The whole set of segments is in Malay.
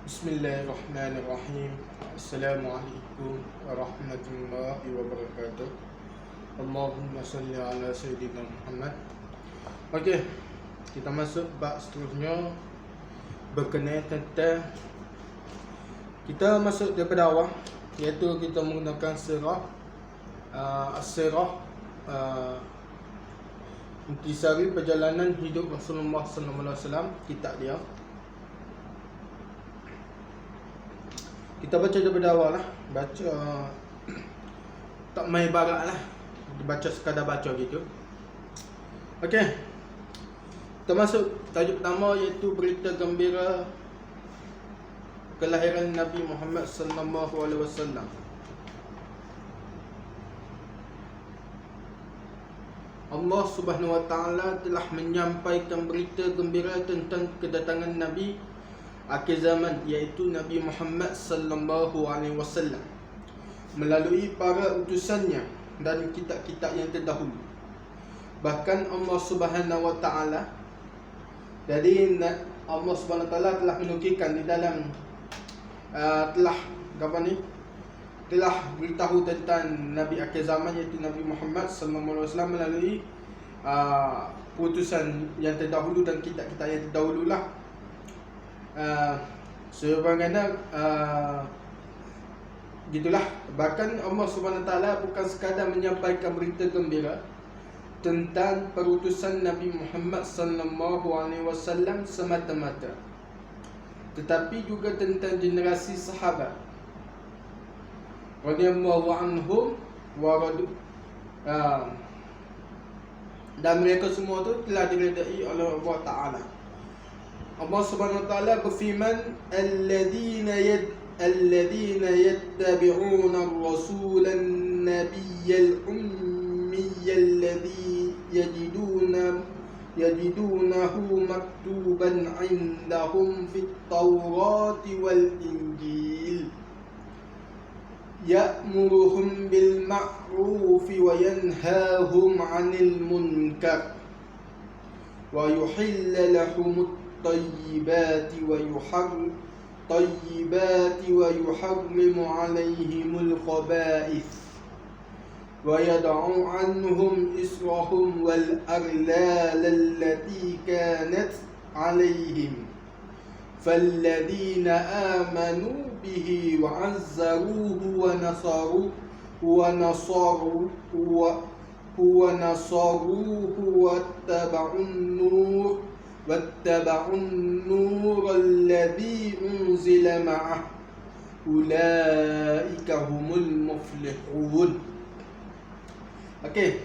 Bismillahirrahmanirrahim. Assalamualaikum warahmatullahi wabarakatuh. Allahumma salli ala Sayyidina Muhammad. Okey, kita masuk bab seterusnya berkenaan tentang kita masuk daripada awal, iaitu kita menggunakan sirah as-sirah intisari perjalanan hidup Rasulullah sallallahu alaihi wasallam, kitab dia. Kita baca daripada awal lah. Baca tak main barat lah, baca sekadar baca gitu. Okey, kita masuk tajuk pertama, iaitu berita gembira kelahiran Nabi Muhammad sallallahu alaihi wasallam. Allah Subhanahu wa taala telah menyampaikan berita gembira tentang kedatangan Nabi akhir zaman, iaitu Nabi Muhammad sallallahu alaihi wasallam, melalui para utusannya dan kitab-kitab yang terdahulu. Bahkan Allah Subhanahu wa taala, jadi Allah Subhanahu wa taala telah menukilkan di dalam telah beritahu tentang Nabi akhir zaman, iaitu Nabi Muhammad sallallahu alaihi wasallam melalui utusan yang terdahulu dan kitab-kitab yang terdahulu lah. Sebagaimana gitulah. Bahkan Allah Subhanahu wa taala bukan sekadar menyampaikan berita gembira tentang perutusan Nabi Muhammad sallallahu alaihi wasallam semata-mata, tetapi juga tentang generasi sahabat radhiyallahu anhum wa radu, dan mereka semua tu telah diredai oleh Allah Taala. Allah Subhanahu wa taala berfirman, alladzina yattabi'una ar-rasula an-nabiyyal ummiyyal ladzi yajidunahu maktuban 'indahum fit tawrati wal injil ya'muruhum bil ma'rufi wa yanhahum 'anil munkar wa yuhillu lahumut طيبات ويحرم عليهم الخبائث ويضع عنهم إصرهم والأغلال التي كانت عليهم فالذين آمنوا به وعزروه ونصروه واتبعوا النور الذي أنزل معه أولئك هم المفلحون. Okey,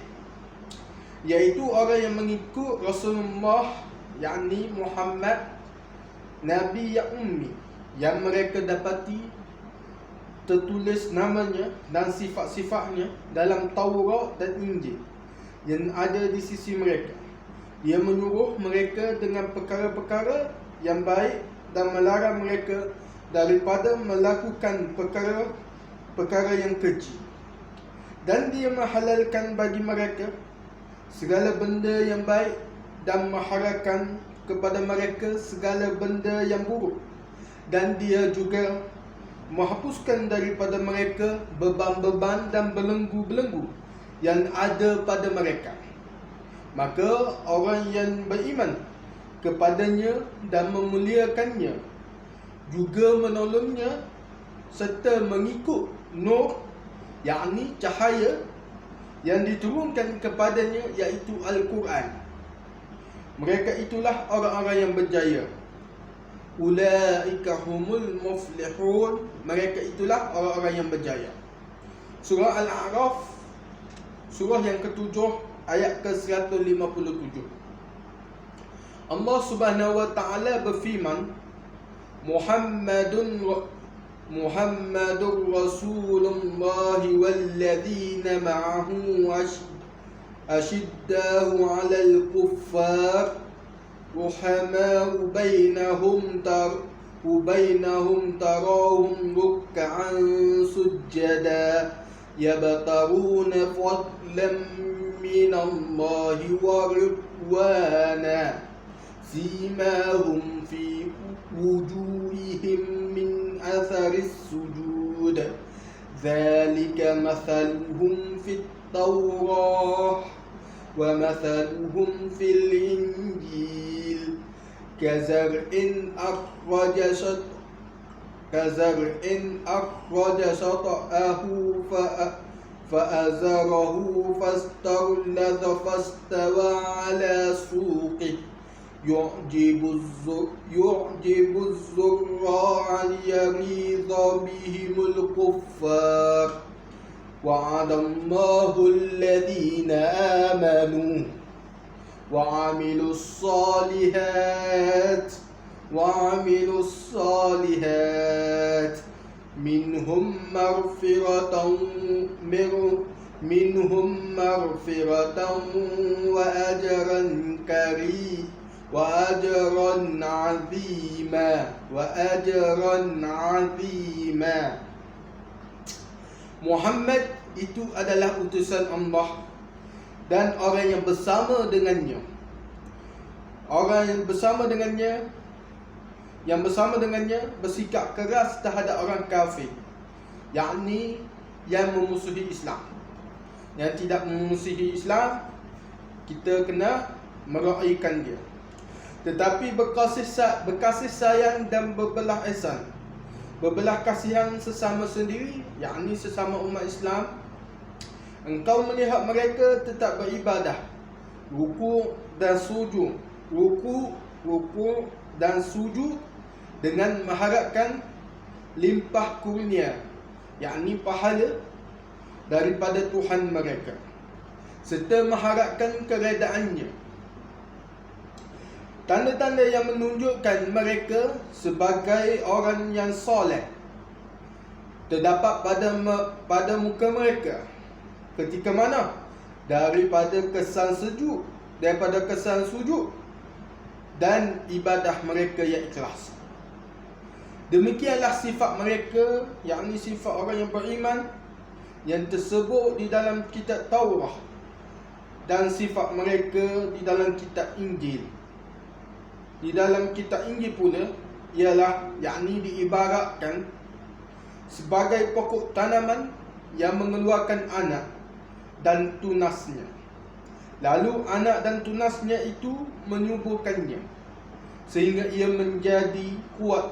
iaitu orang yang mengikut Rasulullah, yakni Muhammad, Nabi yang ummi, yang mereka dapati tertulis namanya dan sifat-sifatnya dalam Taurat dan Injil yang ada di sisi mereka. Dia menyuruh mereka dengan perkara-perkara yang baik dan melarang mereka daripada melakukan perkara yang keji. Dan dia menghalalkan bagi mereka segala benda yang baik dan mengharamkan kepada mereka segala benda yang buruk. Dan dia juga menghapuskan daripada mereka beban-beban dan belenggu-belenggu yang ada pada mereka. Maka orang yang beriman kepadanya dan memuliakannya, juga menolongnya serta mengikut nur, yakni cahaya yang diturunkan kepadanya, iaitu Al-Quran, mereka itulah orang-orang yang berjaya. Ulaika humul muflihun, mereka itulah orang-orang yang berjaya. Surah Al-A'raf, surah yang ke-7, ayat ke-157. Allah Subhanahu wa taala berfirman, Muhammadur Rasulullah walladzina ma'ahu ashiddau 'alal kuffar ruhamau bainahum tarahum ruk'an sujada yabtaruna fadlan من الله ورضوانا سيماهم في وجوههم أثر السجود ذلك مثلهم في التوراة ومثلهم في الإنجيل كزرع أخرج شطأه فأزره فاستغلظ فاستوى على سوقه يعجب الزراع ليغيظ بهم الكفار وعد الله الذين آمنوا وعملوا الصالحات منهم مغفرة وأجرا عظيما. Muhammad itu adalah utusan Allah dan orang yang bersama dengannya. Yang bersama dengannya bersikap keras terhadap orang kafir, yakni yang memusuhi Islam. Yang tidak memusuhi Islam, kita kena meraikan dia. Tetapi berkasih sayang dan berbelah ihsan, berbelah kasihan sesama sendiri, yakni sesama umat Islam. Engkau melihat mereka tetap beribadah, ruku' dan sujud dengan mengharapkan limpah kurnia, yakni pahala daripada Tuhan mereka, serta mengharapkan keredaannya. Tanda-tanda yang menunjukkan mereka sebagai orang yang soleh terdapat pada muka mereka. Ketika mana? Daripada kesan sujud dan ibadah mereka yang ikhlas. Demikianlah sifat mereka, yakni sifat orang yang beriman yang tersebut di dalam kitab Taurah dan sifat mereka di dalam kitab Injil. Di dalam kitab Injil pula ialah, yakni diibaratkan sebagai pokok tanaman yang mengeluarkan anak dan tunasnya. Lalu anak dan tunasnya itu menyuburkannya sehingga ia menjadi kuat.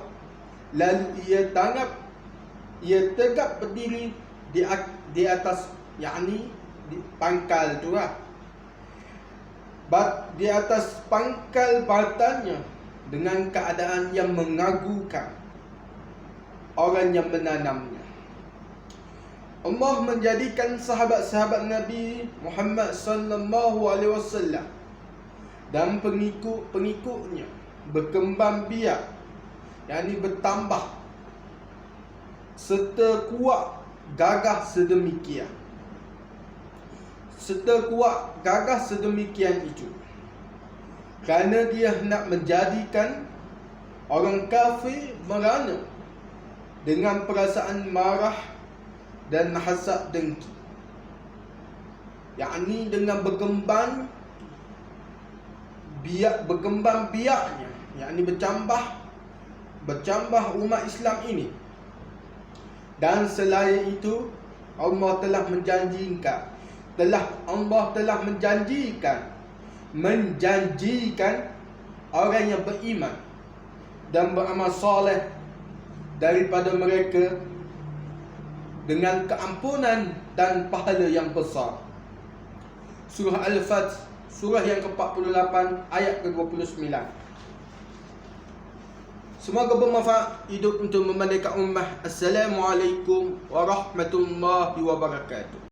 Lalu ia tegak berdiri di atas, yakni di pangkal tu lah, di atas pangkal batangnya dengan keadaan yang mengagukan orang yang menanamnya. Allah menjadikan sahabat-sahabat Nabi Muhammad sallallahu alaihi wasallam dan pengikut-pengikutnya berkembang biak, yakni bertambah serta kuat gagah sedemikian itu kerana dia nak menjadikan orang kafir merana dengan perasaan marah dan hasad dengki, yakni dengan berkembang biaknya, yakni bercambah umat Islam ini. Dan selain itu, Allah telah menjanjikan orang yang beriman dan beramal soleh daripada mereka dengan keampunan dan pahala yang besar. Surah Al-Fath, surah yang ke-48 ayat ke-29. Semoga bermanfaat, hidup untuk memerdekakan ummah. Assalamualaikum warahmatullahi wabarakatuh.